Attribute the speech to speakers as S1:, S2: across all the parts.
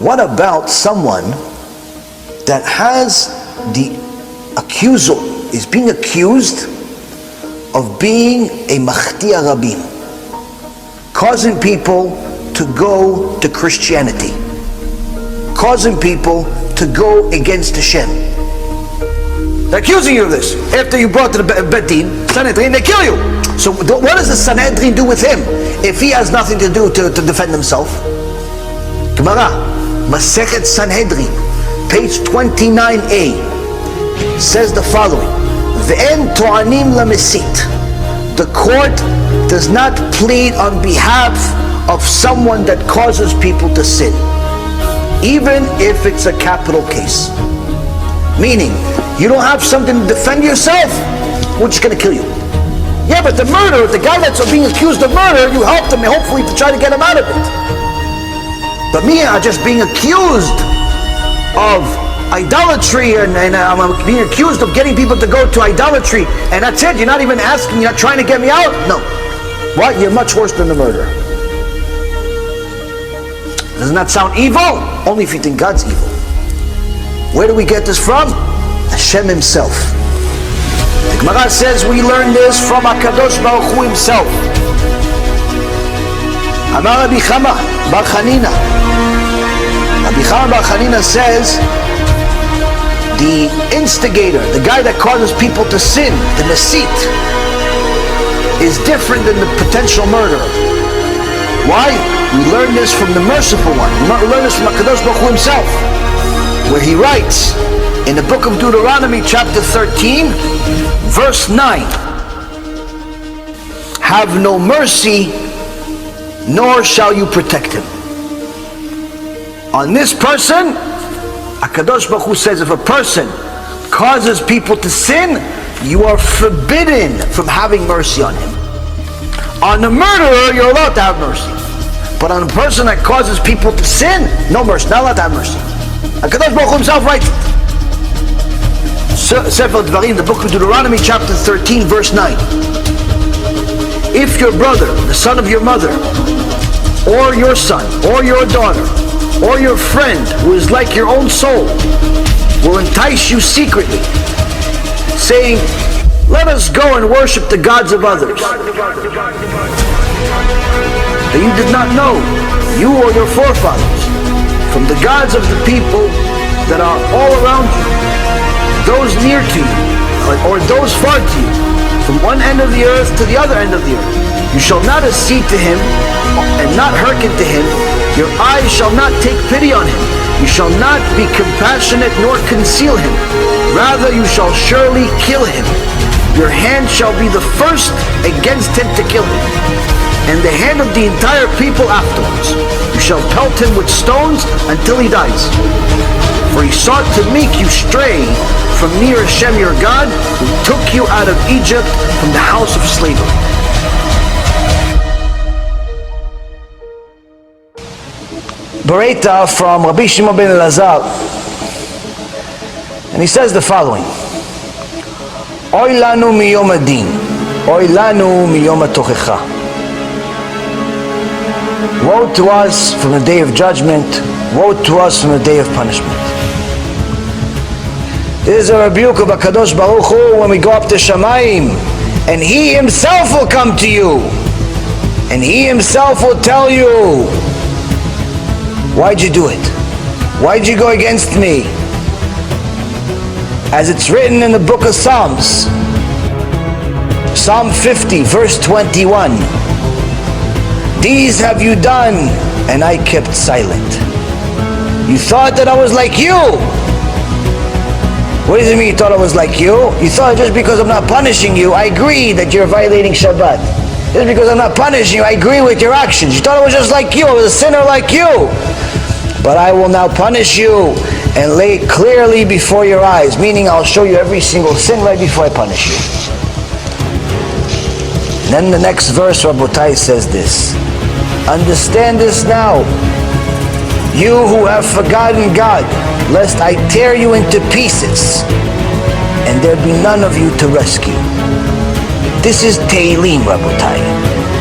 S1: What about someone that has the accusal, is being accused of being a machtia rabim, causing people to go to Christianity, causing people to go against Hashem? They're accusing you of this. After you brought to the Bedin, Sanhedrin, they kill you. So what does the Sanhedrin do with him if he has nothing to do to defend himself? Gemara, Masechet Sanhedrin, page 29a, says the following: Ve'en to'anim lamesit. The court does not plead on behalf of someone that causes people to sin, even if it's a capital case. Meaning, you don't have something to defend yourself, we're just going to kill you. Yeah, but the murderer, the guy that's being accused of murder, you helped him hopefully to try to get him out of it. But me, I'm just being accused of idolatry, and I'm being accused of getting people to go to idolatry, and that's it. You're not even asking, you're not trying to get me out? No. What? You're much worse than the murderer. Doesn't that sound evil? Only if you think God's evil. Where do we get this from? Hashem himself. The Gemara says we learn this from HaKadosh Baruch Hu himself. Amar Rabbi Chama Bar Chanina. Rabbi Chama Bar Chanina says, the instigator, the guy that causes people to sin, the Mesit, is different than the potential murderer. Why? We learn this from the merciful one. We learn this from HaKadosh Baruch Hu himself, where he writes in the book of Deuteronomy chapter 13 verse 9, have no mercy, nor shall you protect him. On this person, HaKadosh Baruch Hu says, if a person causes people to sin, you are forbidden from having mercy on him. On the murderer, you're allowed to have mercy. But on a person that causes people to sin, no mercy, not allowed to have mercy. HaKadosh Baruch Hu himself writes it. Sefer Dvarim, the book of Deuteronomy, chapter 13, verse 9. If your brother, the son of your mother, or your son, or your daughter, or your friend, who is like your own soul, will entice you secretly, saying, let us go and worship the gods of others, that you did not know, you or your forefathers, from the gods of the people that are all around you, those near to you, or those far to you, from one end of the earth to the other end of the earth. You shall not accede to him, and not hearken to him. Your eyes shall not take pity on him. You shall not be compassionate nor conceal him. Rather, you shall surely kill him. Your hand shall be the first against him to kill him, and the hand of the entire people afterwards. You shall pelt him with stones until he dies. For he sought to make you stray from near Hashem your God, who took you out of Egypt from the house of slavery. Bereta from Rabbi Shimon ben Elazar, and he says the following: Oy lanu miyom adin, oy lanu miyom hatochecha. Woe to us from the day of judgment, woe to us from the day of punishment. This is a rebuke of HaKadosh Baruch Hu when we go up to Shamayim, and He Himself will come to you, and He Himself will tell you, why'd you do it? Why'd you go against me? As it's written in the book of Psalms, Psalm 50, verse 21. These have you done, and I kept silent. You thought that I was like you. What does it mean you thought I was like you? You thought just because I'm not punishing you, I agree that you're violating Shabbat. Just because I'm not punishing you, I agree with your actions. You thought I was just like you, I was a sinner like you. But I will now punish you and lay it clearly before your eyes, meaning I'll show you every single sin right before I punish you. And then the next verse, Rabotai, says this: understand this now, you who have forgotten God, lest I tear you into pieces, and there be none of you to rescue. This is Tehillim, Rabotai.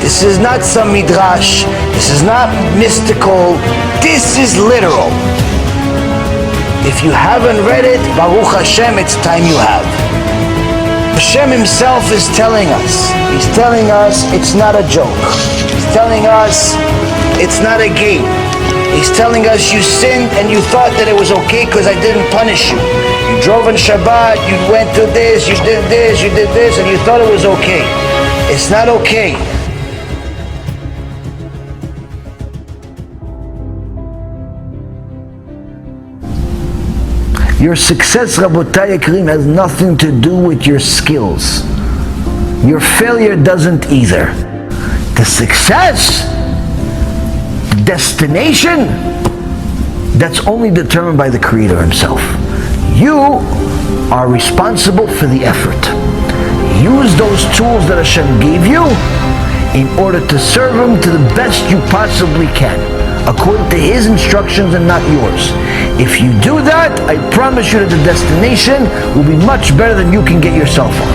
S1: This is not some midrash. This is not mystical. This is literal. If you haven't read it, Baruch Hashem, it's time you have. Hashem himself is telling us. He's telling us it's not a joke. He's telling us it's not a game. He's telling us you sinned and you thought that it was okay because I didn't punish you. You drove on Shabbat, you went to this, you did this, and you thought it was okay. It's not okay. Your success, Rabotai Karim, has nothing to do with your skills. Your failure doesn't either. The success, destination, that's only determined by the Creator himself. You are responsible for the effort. Use those tools that Hashem gave you in order to serve Him to the best you possibly can, according to His instructions and not yours. If you do that, I promise you that the destination will be much better than you can get yourself on.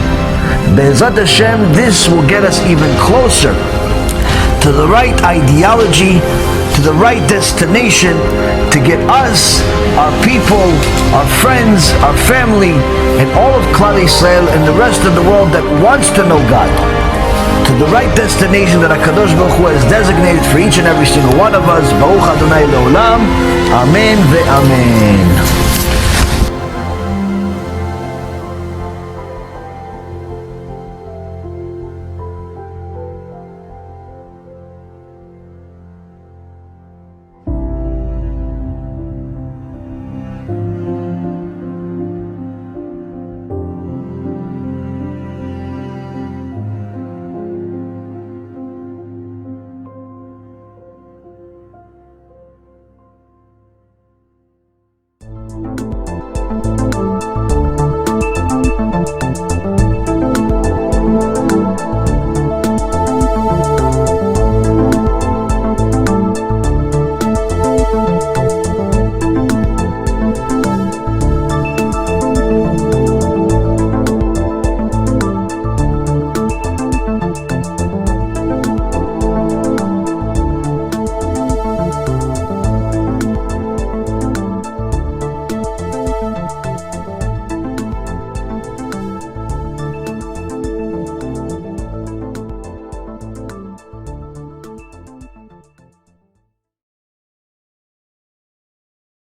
S1: BeEzrat HaShem, this will get us even closer to the right ideology, to the right destination, to get us, our people, our friends, our family, and all of Klal Yisrael and the rest of the world that wants to know God, to the right destination that HaKadosh Baruch Hu has designated for each and every single one of us. Baruch Adonai Le'olam. Amen ve'amen.